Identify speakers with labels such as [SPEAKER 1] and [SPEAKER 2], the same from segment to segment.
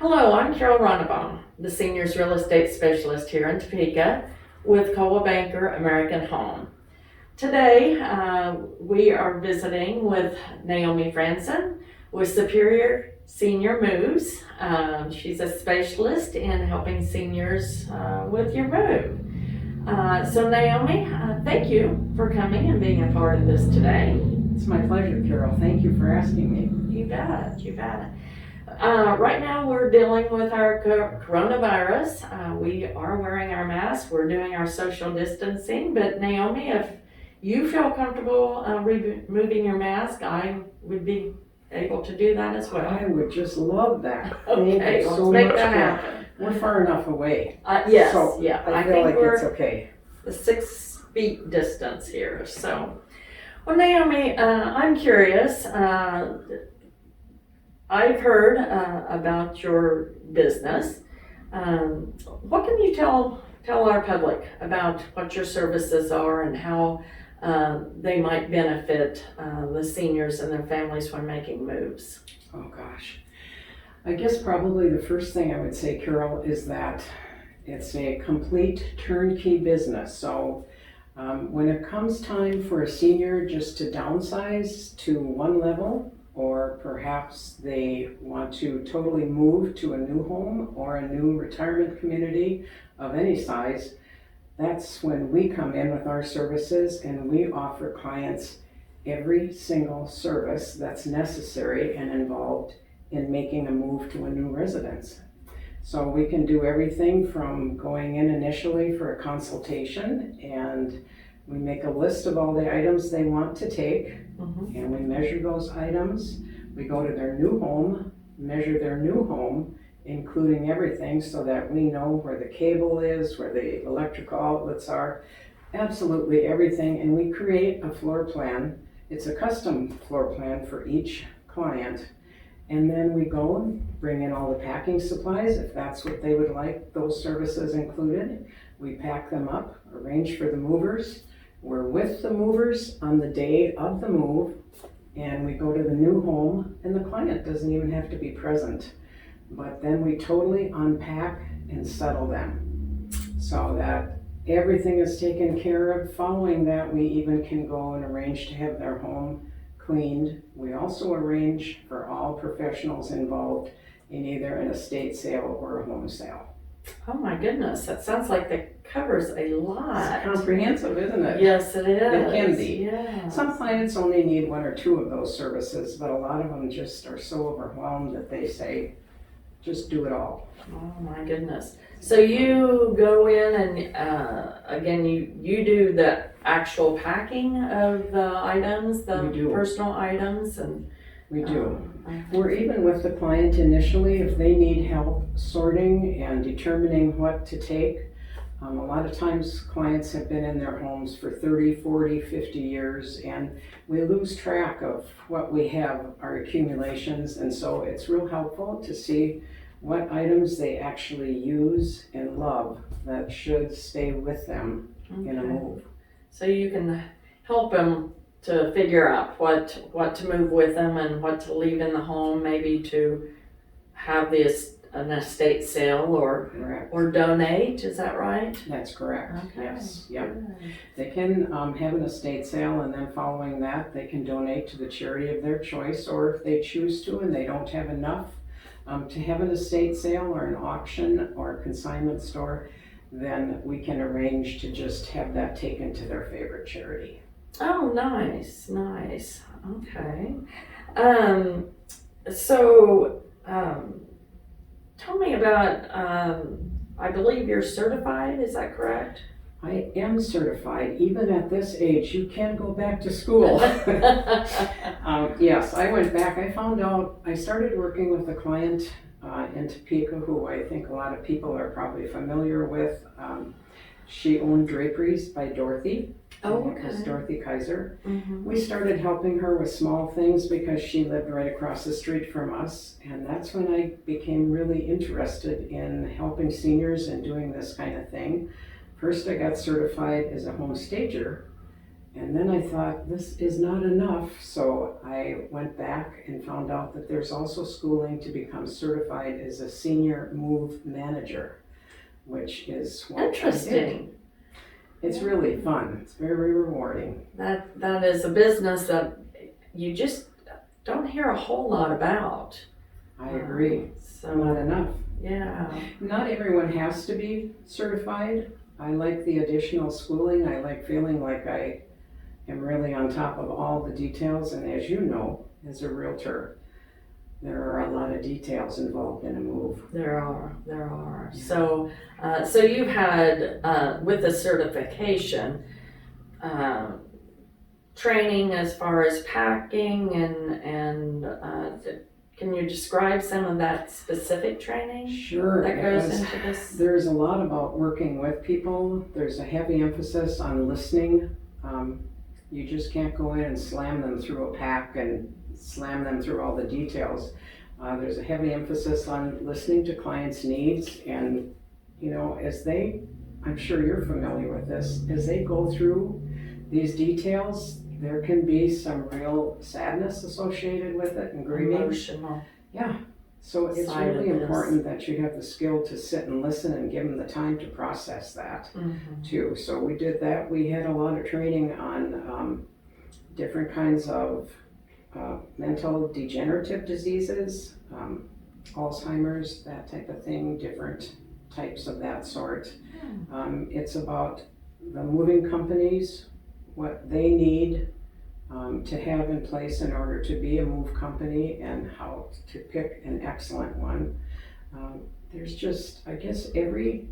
[SPEAKER 1] Hello, I'm Carol Ronnebaum, the Seniors Real Estate Specialist here in Topeka with Coldwell Banker American Home. Today, we are visiting with Naomi Franson with Superior Senior Moves. She's a specialist in helping seniors with your move. So Naomi, thank you for coming and being a part of this today.
[SPEAKER 2] It's my pleasure, Carol. Thank you for asking me.
[SPEAKER 1] You bet, you bet. Right now we're dealing with our coronavirus. We are wearing our masks, we're doing our social distancing, but Naomi, if you feel comfortable removing your mask, I would be able to do that as well.
[SPEAKER 2] I would just love that.
[SPEAKER 1] Okay,
[SPEAKER 2] Thank you
[SPEAKER 1] let's
[SPEAKER 2] so
[SPEAKER 1] make
[SPEAKER 2] much,
[SPEAKER 1] that
[SPEAKER 2] Carol.
[SPEAKER 1] happen.
[SPEAKER 2] We're far enough away.
[SPEAKER 1] Yes,
[SPEAKER 2] So
[SPEAKER 1] yeah,
[SPEAKER 2] I
[SPEAKER 1] I
[SPEAKER 2] feel
[SPEAKER 1] think
[SPEAKER 2] like
[SPEAKER 1] we're
[SPEAKER 2] it's okay.
[SPEAKER 1] the 6 feet distance here, so. Well, Naomi, I'm curious, I've heard about your business. What can you tell our public about what your services are and how they might benefit the seniors and their families when making moves?
[SPEAKER 2] Oh gosh. I guess probably the first thing I would say, Carol, is that it's a complete turnkey business. So when it comes time for a senior just to downsize to one level, or perhaps they want to totally move to a new home or a new retirement community of any size, that's when we come in with our services and we offer clients every single service that's necessary and involved in making a move to a new residence. So we can do everything from going in initially for a consultation, and we make a list of all the items they want to take, and we measure those items. We go to their new home, measure their new home, including everything so that we know where the cable is, where the electrical outlets are, absolutely everything. And we create a floor plan. It's a custom floor plan for each client. And then we go and bring in all the packing supplies, if that's what they would like, those services included. We pack them up, arrange for the movers. We're with the movers on the day of the move, and we go to the new home, and the client doesn't even have to be present. But then we totally unpack and settle them so that everything is taken care of. Following that, we even can go and arrange to have their home cleaned. We also arrange for all professionals involved in either an estate sale or a home sale.
[SPEAKER 1] Oh my goodness, that sounds like that covers a lot.
[SPEAKER 2] It's comprehensive, isn't it?
[SPEAKER 1] Yes, it is.
[SPEAKER 2] It can be.
[SPEAKER 1] Yeah.
[SPEAKER 2] Some clients only need 1 or 2 of those services, but a lot of them just are so overwhelmed that they say, just do it all.
[SPEAKER 1] Oh my goodness. So you go in and again, you do the actual packing of the items, the
[SPEAKER 2] We do.
[SPEAKER 1] personal items, and
[SPEAKER 2] We do. We're even with the client initially if they need help sorting and determining what to take. A lot of times clients have been in their homes for 30, 40, 50 years, and we lose track of what we have, our accumulations, and so it's real helpful to see what items they actually use and love that should stay with them in a move.
[SPEAKER 1] So you can help them to figure out what to move with them and what to leave in the home, maybe to have an estate sale or
[SPEAKER 2] Correct.
[SPEAKER 1] or donate. Is that right?
[SPEAKER 2] That's correct.
[SPEAKER 1] Okay.
[SPEAKER 2] Yes. Yep.
[SPEAKER 1] Good.
[SPEAKER 2] They can have an estate sale, and then following that, they can donate to the charity of their choice, or if they choose to and they don't have enough to have an estate sale or an auction or a consignment store, then we can arrange to just have that taken to their favorite charity.
[SPEAKER 1] Oh, nice, nice. Okay. So tell me about, I believe you're certified, is that correct?
[SPEAKER 2] I am certified. Even at this age, you can go back to school. Yes, I went back. I found out, I started working with a client in Topeka who I think a lot of people are probably familiar with. She owned Draperies by Dorothy.
[SPEAKER 1] Oh,
[SPEAKER 2] It was
[SPEAKER 1] okay.
[SPEAKER 2] Dorothy Kaiser.
[SPEAKER 1] Mm-hmm.
[SPEAKER 2] We started helping her with small things because she lived right across the street from us, and that's when I became really interested in helping seniors and doing this kind of thing. First, I got certified as a home stager, And then I thought, this is not enough, so I went back and found out that there's also schooling to become certified as a senior move manager, which is what I did.
[SPEAKER 1] Interesting.
[SPEAKER 2] It's really fun. It's very rewarding.
[SPEAKER 1] That is a business that you just don't hear a whole lot about.
[SPEAKER 2] I agree.
[SPEAKER 1] So
[SPEAKER 2] Not enough.
[SPEAKER 1] yeah.
[SPEAKER 2] Not everyone has to be certified. I like the additional schooling. I like feeling like I am really on top of all the details. And as you know, as a realtor, there are a lot of details involved in a move.
[SPEAKER 1] There are.
[SPEAKER 2] Yeah.
[SPEAKER 1] So you've had, with the certification, training as far as packing and can you describe some of that specific training
[SPEAKER 2] Sure.
[SPEAKER 1] that goes into this?
[SPEAKER 2] There's a lot about working with people. There's a heavy emphasis on listening. You just can't go in and slam them through a pack and slam them through all the details. There's a heavy emphasis on listening to clients' needs, and as I'm sure you're familiar with this, as they go through these details, there can be some real sadness associated with it and grieving.
[SPEAKER 1] Emotional.
[SPEAKER 2] Yeah. So it's
[SPEAKER 1] Side of
[SPEAKER 2] really
[SPEAKER 1] this.
[SPEAKER 2] important that you have the skill to sit and listen and give them the time to process that too. So we did that. We had a lot of training on different kinds of mental degenerative diseases, Alzheimer's, that type of thing, different types of that sort. It's about the moving companies, what they need to have in place in order to be a move company and how to pick an excellent one. There's just, I guess, every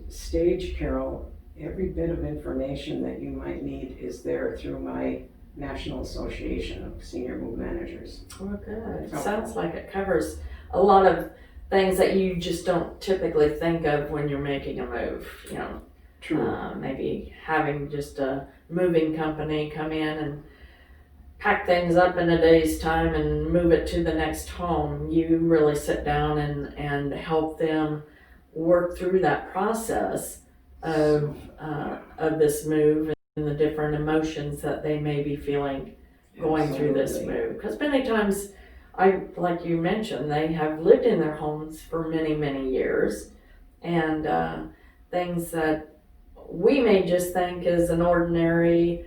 [SPEAKER 2] stage, Carol, every bit of information that you might need is there through my National Association of Senior Move Managers.
[SPEAKER 1] Oh, good.
[SPEAKER 2] So-
[SPEAKER 1] Sounds like it covers a lot of things that you just don't typically think of when you're making a move.
[SPEAKER 2] True.
[SPEAKER 1] Maybe having just a moving company come in and pack things up in a day's time and move it to the next home. You really sit down and help them work through that process of this move and the different emotions that they may be feeling going through this
[SPEAKER 2] Absolutely.
[SPEAKER 1] move. Because many times, like you mentioned, they have lived in their homes for many, many years, and things that we may just think is an ordinary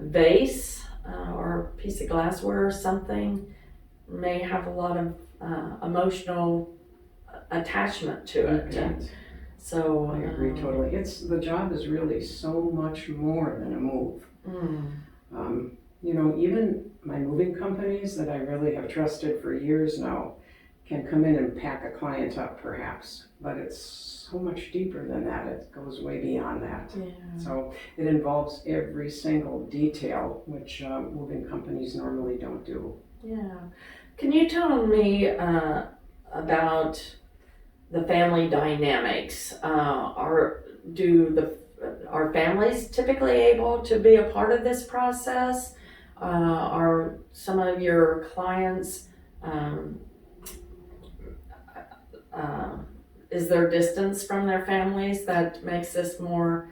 [SPEAKER 1] vase or piece of glassware or something may have a lot of emotional attachment to it.
[SPEAKER 2] Yes.
[SPEAKER 1] So
[SPEAKER 2] I agree totally. The job is really so much more than a move. Even my moving companies that I really have trusted for years now can come in and pack a client up perhaps, but it's so much deeper than that. It goes way beyond that.
[SPEAKER 1] Yeah.
[SPEAKER 2] So it involves every single detail, which moving companies normally don't do.
[SPEAKER 1] Yeah. Can you tell me about the family dynamics? Are families typically able to be a part of this process? Are some of your clients, is there distance from their families that makes this more,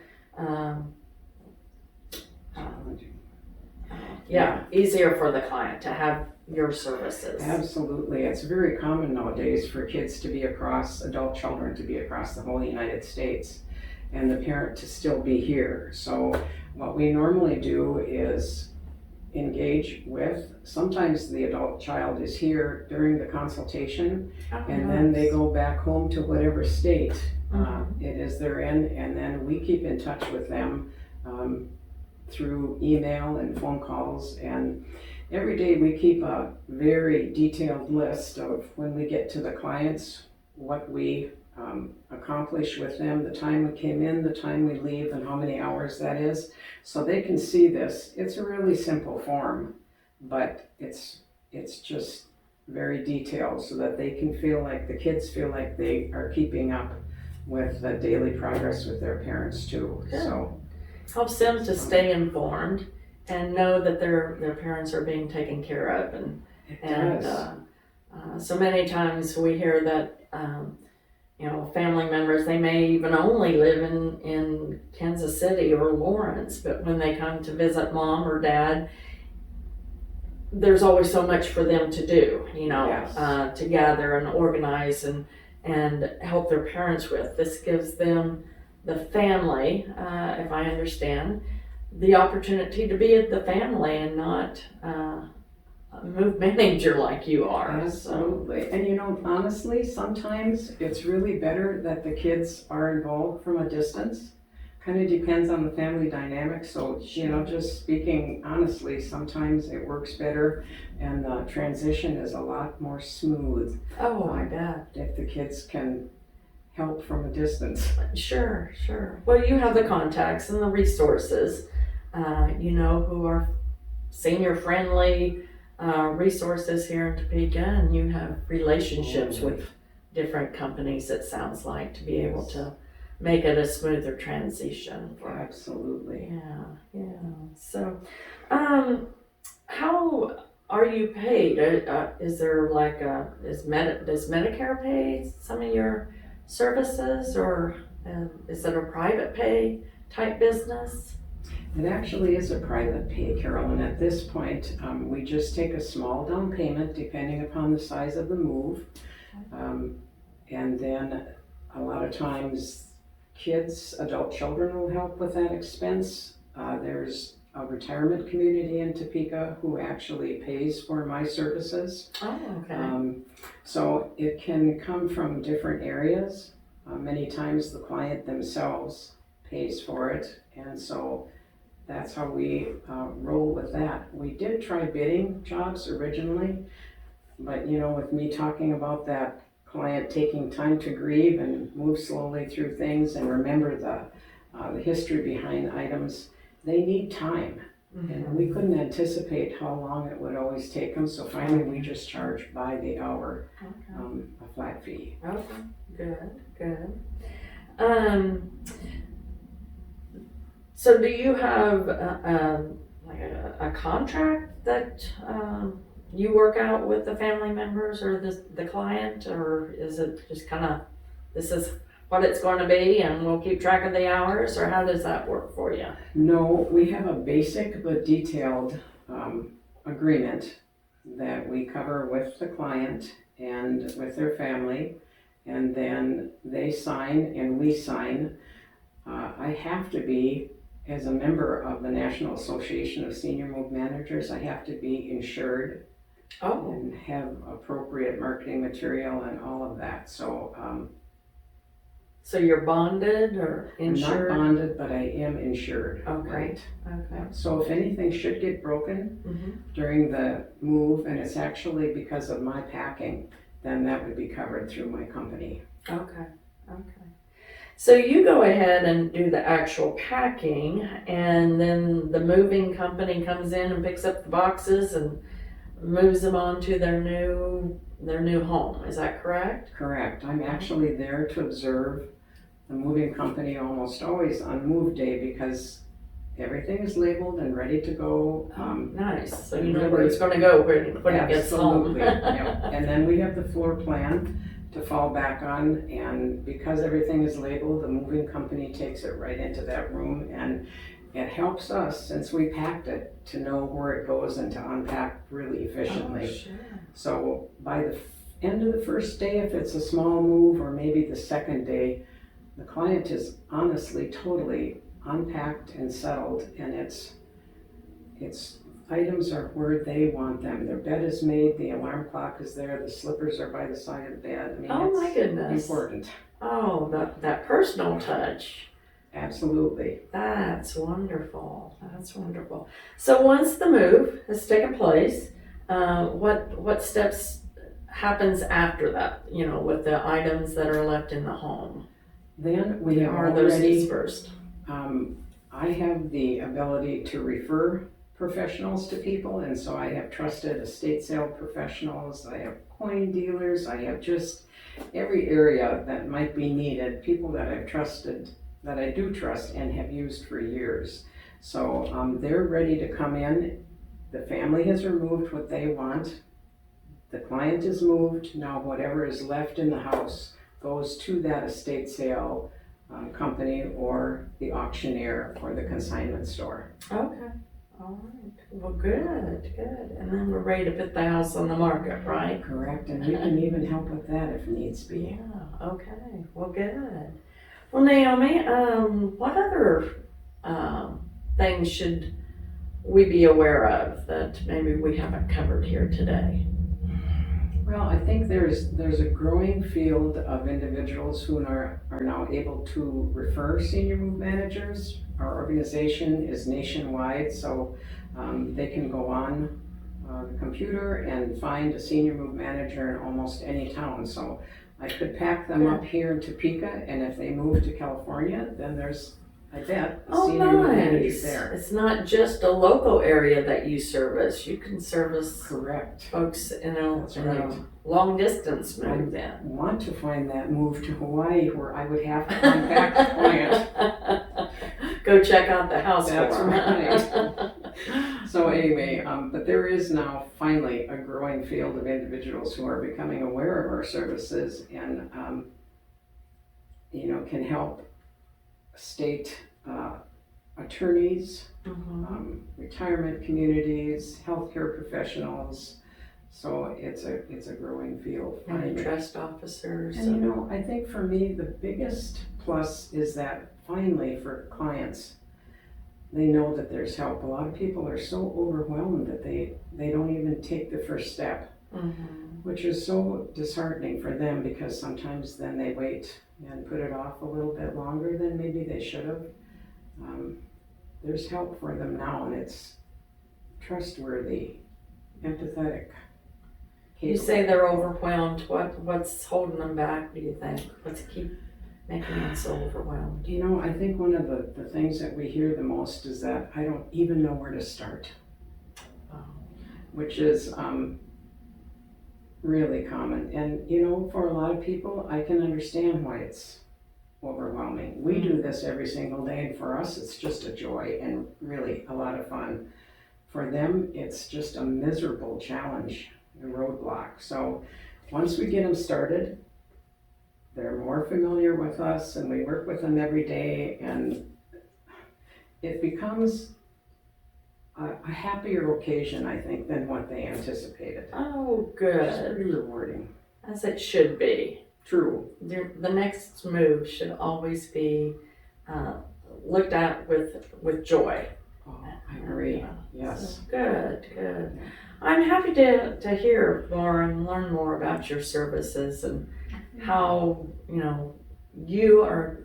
[SPEAKER 1] easier for the client to have your services?
[SPEAKER 2] Absolutely. It's very common nowadays for adult children to be across the whole United States and the parent to still be here. So what we normally do is engage with, sometimes the adult child is here during the consultation, and then they go back home to whatever state it is they're in, and then we keep in touch with them through email and phone calls, and every day we keep a very detailed list of when we get to the clients, what we accomplish with them, the time we came in, the time we leave, and how many hours that is, so they can see this. It's a really simple form, but it's just very detailed so that they can the kids feel like they are keeping up with the daily progress with their parents too.
[SPEAKER 1] Good.
[SPEAKER 2] So
[SPEAKER 1] helps them to stay informed and know that their parents are being taken care of, and so many times we hear that family members, they may even only live in Kansas City or Lawrence, but when they come to visit mom or dad, there's always so much for them to do,
[SPEAKER 2] Yes.
[SPEAKER 1] to gather and organize and help their parents with. This gives them, the family, if I understand, the opportunity to be at the family and not a move manager like you are.
[SPEAKER 2] Absolutely. And honestly, sometimes it's really better that the kids are involved from a distance. Kind of depends on the family dynamic. So, just speaking honestly, sometimes it works better and the transition is a lot more smooth.
[SPEAKER 1] Oh, I bet.
[SPEAKER 2] If the kids can help from a distance.
[SPEAKER 1] Sure. Well, you have the contacts and the resources, who are senior friendly resources here in Topeka, and you have relationships with different companies, it sounds like, to be able to make it a smoother transition.
[SPEAKER 2] Absolutely.
[SPEAKER 1] Yeah. So, how are you paid? Is there does Medicare pay some of your services, or is it a private pay type business?
[SPEAKER 2] It actually is a private pay, Carol, and at this point, we just take a small down payment depending upon the size of the move. And then a lot of times adult children will help with that expense. There's a retirement community in Topeka who actually pays for my services.
[SPEAKER 1] Oh, okay.
[SPEAKER 2] So it can come from different areas. Many times the client themselves pays for it, and so that's how we roll with that. We did try bidding jobs originally, but with me talking about that client taking time to grieve and move slowly through things and remember the history behind items, they need time.
[SPEAKER 1] Mm-hmm.
[SPEAKER 2] And we couldn't anticipate how long it would always take them, so finally we just charge by the hour, a flat fee.
[SPEAKER 1] Okay, good. So do you have a contract that you work out with the family members or the client, or is it just kind of, this is what it's going to be and we'll keep track of the hours, or how does that work for you?
[SPEAKER 2] No, we have a basic but detailed agreement that we cover with the client and with their family, and then they sign and we sign. I have to be, as a member of the National Association of Senior Move Managers, I have to be insured and have appropriate marketing material and all of that.
[SPEAKER 1] So you're bonded or insured?
[SPEAKER 2] I'm not bonded, but I am insured.
[SPEAKER 1] Okay.
[SPEAKER 2] Right.
[SPEAKER 1] Okay.
[SPEAKER 2] So if anything should get broken during the move, and it's actually because of my packing, then that would be covered through my company.
[SPEAKER 1] Okay. So you go ahead and do the actual packing, and then the moving company comes in and picks up the boxes and moves them on to their new home. Is that correct?
[SPEAKER 2] Correct. I'm actually there to observe the moving company almost always on move day, because everything is labeled and ready to go.
[SPEAKER 1] Nice. So you know where it's going to go when it gets home.
[SPEAKER 2] Absolutely. Yep. And then we have the floor plan to fall back on, and because everything is labeled, the moving company takes it right into that room, and it helps us, since we packed it, to know where it goes and to unpack really efficiently.
[SPEAKER 1] Oh, sure.
[SPEAKER 2] So by the end of the first day, if it's a small move, or maybe the second day, the client is honestly totally unpacked and settled, and it's items are where they want them. Their bed is made, the alarm clock is there, the slippers are by the side of the bed. I mean,
[SPEAKER 1] Oh my goodness.
[SPEAKER 2] Important.
[SPEAKER 1] Oh, that personal touch.
[SPEAKER 2] Absolutely.
[SPEAKER 1] That's wonderful. So once the move has taken place, what steps happens after that, with the items that are left in the home?
[SPEAKER 2] Then we have
[SPEAKER 1] Are those
[SPEAKER 2] already,
[SPEAKER 1] dispersed?
[SPEAKER 2] I have the ability to refer professionals to people, and so I have trusted estate sale professionals, I have coin dealers, I have just every area that might be needed, people that I've trusted, that I do trust and have used for years. So they're ready to come in. The family has removed what they want. The client is moved. Now whatever is left in the house, goes to that estate sale company or the auctioneer or the consignment store.
[SPEAKER 1] Okay, all right. Well, good, good. And then we're ready to put the house on the market, right?
[SPEAKER 2] Correct, and we can even help with that if needs be.
[SPEAKER 1] Yeah, okay. Well, good. Well, Naomi, what other things should we be aware of that maybe we haven't covered here today?
[SPEAKER 2] Well, I think there's a growing field of individuals who are now able to refer senior move managers. Our organization is nationwide, so they can go on the computer and find a senior move manager in almost any town. So I could pack them up here in Topeka, and if they move to California, then there's, I bet, a senior move manager
[SPEAKER 1] Nice.
[SPEAKER 2] there.
[SPEAKER 1] It's not just a local area that you service. You can service
[SPEAKER 2] Correct.
[SPEAKER 1] folks in
[SPEAKER 2] That's
[SPEAKER 1] a
[SPEAKER 2] right.
[SPEAKER 1] long distance move then.
[SPEAKER 2] Want to find that move to Hawaii where I would have to contact the client.
[SPEAKER 1] Go check out the house
[SPEAKER 2] That's
[SPEAKER 1] form.
[SPEAKER 2] right. So anyway, but there is now finally a growing field of individuals who are becoming aware of our services and, can help state attorneys,
[SPEAKER 1] Mhm.
[SPEAKER 2] retirement communities, healthcare professionals. So it's a growing field.
[SPEAKER 1] And
[SPEAKER 2] finally.
[SPEAKER 1] trust officers.
[SPEAKER 2] And I think for me, the biggest plus is that finally for clients, they know that there's help. A lot of people are so overwhelmed that they don't even take the first step,
[SPEAKER 1] Mhm.
[SPEAKER 2] which is so disheartening for them because sometimes then they wait and put it off a little bit longer than maybe they should have. There's help for them now, and it's trustworthy, empathetic.
[SPEAKER 1] You say they're overwhelmed. What's holding them back, do you think? What's keep making them so overwhelmed?
[SPEAKER 2] I think one of the things that we hear the most is that I don't even know where to start,
[SPEAKER 1] Wow.
[SPEAKER 2] which is really common. And, for a lot of people, I can understand why it's overwhelming. We do this every single day, and for us, it's just a joy and really a lot of fun. For them, it's just a miserable challenge, a roadblock. So once we get them started, they're more familiar with us and we work with them every day, and it becomes a happier occasion, I think, than what they anticipated.
[SPEAKER 1] Oh,
[SPEAKER 2] It's
[SPEAKER 1] good.
[SPEAKER 2] pretty rewarding.
[SPEAKER 1] As it should be.
[SPEAKER 2] True.
[SPEAKER 1] The next move should always be looked at with joy.
[SPEAKER 2] Oh, I agree.
[SPEAKER 1] Yeah.
[SPEAKER 2] Yes.
[SPEAKER 1] So, good, good. I'm happy to hear more and learn more about your services and how, you are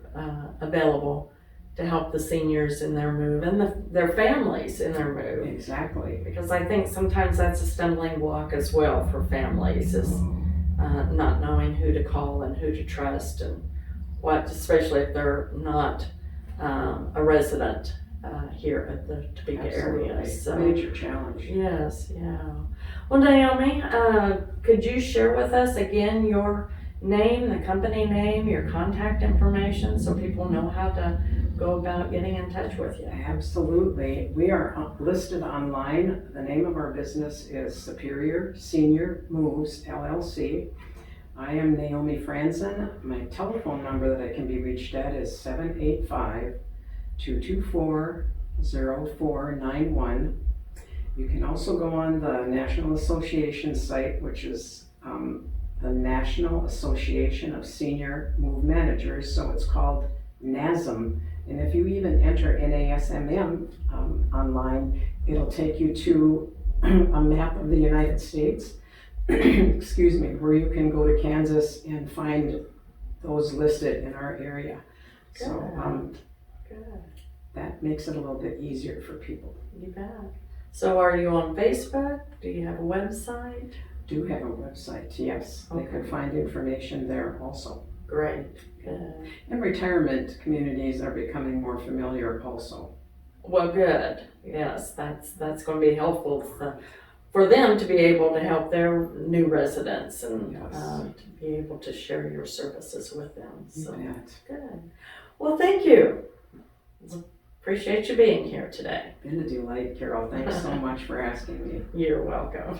[SPEAKER 1] available to help the seniors in their move and their families in their move.
[SPEAKER 2] Exactly.
[SPEAKER 1] Because I think sometimes that's a stumbling block as well for families is not knowing who to call and who to trust and what, especially if they're not a resident here at the Topeka area.
[SPEAKER 2] Absolutely.
[SPEAKER 1] So,
[SPEAKER 2] Major challenge.
[SPEAKER 1] yes, yeah. Well, Naomi, could you share with us again your name, the company name, your contact information so people know how to go about getting in touch with you?
[SPEAKER 2] Absolutely. We are listed online. The name of our business is Superior Senior Moves, LLC. I am Naomi Franzen. My telephone number that I can be reached at is 785-224-0491. You can also go on the National Association site, which is the National Association of Senior Move Managers, so it's called NASM. And if you even enter NASMM online, it'll take you to a map of the United States, excuse me, where you can go to Kansas and find those listed in our area. So
[SPEAKER 1] Good.
[SPEAKER 2] that makes it a little bit easier for people.
[SPEAKER 1] You bet. So are you on Facebook? Do you have a website?
[SPEAKER 2] Do have a website, yes. They
[SPEAKER 1] Okay.
[SPEAKER 2] could find information there also.
[SPEAKER 1] Great. Good.
[SPEAKER 2] And retirement communities are becoming more familiar also.
[SPEAKER 1] Well, good. Yes, that's going to be helpful for them to be able to help their new residents and
[SPEAKER 2] Yes.
[SPEAKER 1] to be able to share your services with them.
[SPEAKER 2] You
[SPEAKER 1] So
[SPEAKER 2] bet.
[SPEAKER 1] good. Well, thank you. Appreciate you being here today.
[SPEAKER 2] Been a delight, Carol. Thanks so much for asking me.
[SPEAKER 1] You're welcome.